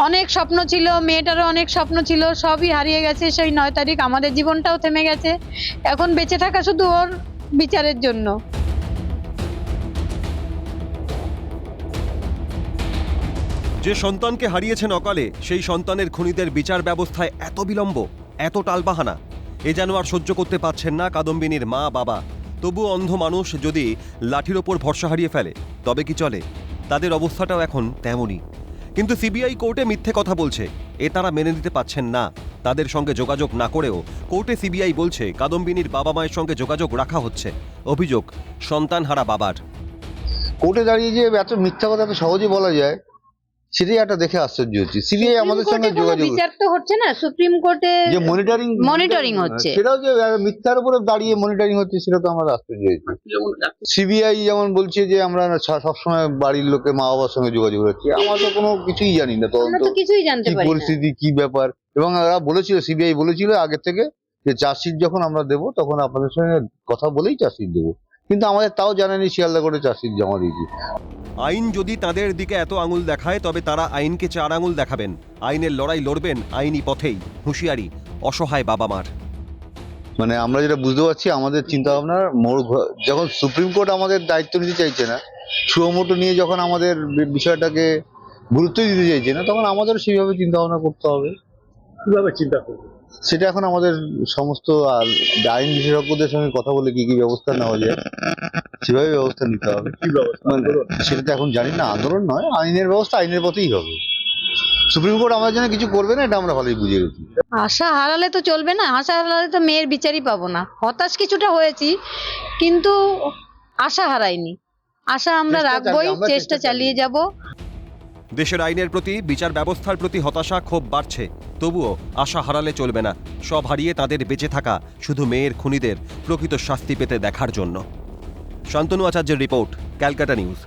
অনেক স্বপ্ন ছিল, মেয়েটারও অনেক স্বপ্ন ছিল, সবই হারিয়ে গেছে সেই 9 তারিখ। আমাদের জীবনটাও থেমে গেছে। এখন বেঁচে থাকা শুধু ওর বিচারের জন্য। যে সন্তানকে হারিয়েছেন অকালে সেই সন্তানের খুনিদের বিচার ব্যবস্থায় এত বিলম্ব, এত টালবাহানা, এ যেন আর সহ্য করতে পারছেন না কাদম্বিনীর মা বাবা। তবু অন্ধ মানুষ যদি লাঠির ওপর ভরসা হারিয়ে ফেলে তবে কি চলে? তাদের অবস্থাটাও এখন তেমনই। কিন্তু সিবিআই কোর্টে মিথ্যে কথা বলছে, এ তারা মেনে নিতে পারছেন না। তাদের সঙ্গে যোগাযোগ না করেও কোর্টে সিবিআই বলছে কাদম্বিনীর বাবা মায়ের সঙ্গে যোগাযোগ রাখা হচ্ছে। অভিযোগ সন্তানহারা বাবার। কোর্টে দাঁড়িয়ে যে এত মিথ্যা কথা এত সহজে বলা যায়, সেটাই একটা দেখে আশ্চর্য হচ্ছে। সিবিআই আমাদের সঙ্গে যোগাযোগ, বিচার তো হচ্ছে না, সুপ্রিম কোর্টে যে মনিটরিং হচ্ছে, সেটাও যে মিথ্যার উপরে দাঁড়িয়ে মনিটরিং হচ্ছে, সেটা তো আমরা আশ্চর্য হয়েছি। সিবিআই যেমন বলছে যে আমরা সবসময় বাড়ির লোকে মা বাবার সঙ্গে যোগাযোগ রাখছি, আমরা তো কোনো কিছুই জানি না, আমরা তদন্ত তো কিছুই জানতে কি পারি না। পরিস্থিতি কি ব্যাপার। এবং ওরা বলেছিল, সিবিআই বলেছিল আগে থেকে যে চার্জশিট যখন আমরা দেবো তখন আপনাদের সঙ্গে কথা বলেই চার্জশিট দেবো, কিন্তু আমাদের তাও জানেনি, শিয়ালদা করে চার্জশিট জমা দিয়েছি। আইন যদি তাদের দিকে এত আঙুল দেখায় তবে তারা আইনকে 4 আঙুল দেখাবেন। আইনের লড়াই লড়বেন আইনি পথেই, হুঁশিয়ারি অসহায় বাবা মার। মানে আমরা যেটা বুঝতে পারছি, আমাদের চিন্তা ভাবনার মোড় যখন সুপ্রিম কোর্ট আমাদের দায়িত্ব নিতে চাইছে না, সুমোটো নিয়ে যখন আমাদের বিষয়টাকে গুরুত্ব দিতে চাইছে না, তখন আমাদের সেইভাবে চিন্তা ভাবনা করতে হবে। কিভাবে চিন্তা করবো? সেটা এখন আমাদের সমস্ত আইন বিশেষজ্ঞদের সঙ্গে কথা বলে কি কি ব্যবস্থা নেওয়া যায় সেভাবে ব্যবস্থা নিতে হবে। কি ব্যবস্থা? মানে সেটা তো এখন জানি না, আন্দোলন নয়, আইনের ব্যবস্থা আইনের পথেই হবে। সুপ্রিম কোর্ট আমাদের জন্য কিছু করবে না, এটা আমরা ভালোই বুঝে গেছি। আশা হারালে তো চলবে না, আশা হারালে তো মেয়ের বিচারই পাবো না। হতাশ কিছুটা হয়েছি, কিন্তু আশা হারাইনি। আশা আমরা রাখবই, চেষ্টা চালিয়ে যাব। দেশের আইনের প্রতি, বিচার ব্যবস্থার প্রতি হতাশা ক্ষোভ বাড়ছে। তবুও আশা হারালে চলবে না। সব হারিয়ে তাদের বেঁচে থাকা শুধু মেয়ের খুনিদের প্রকৃত শাস্তি পেতে দেখার জন্য। শান্তনু আচার্যের রিপোর্ট, ক্যালকাটা নিউজ।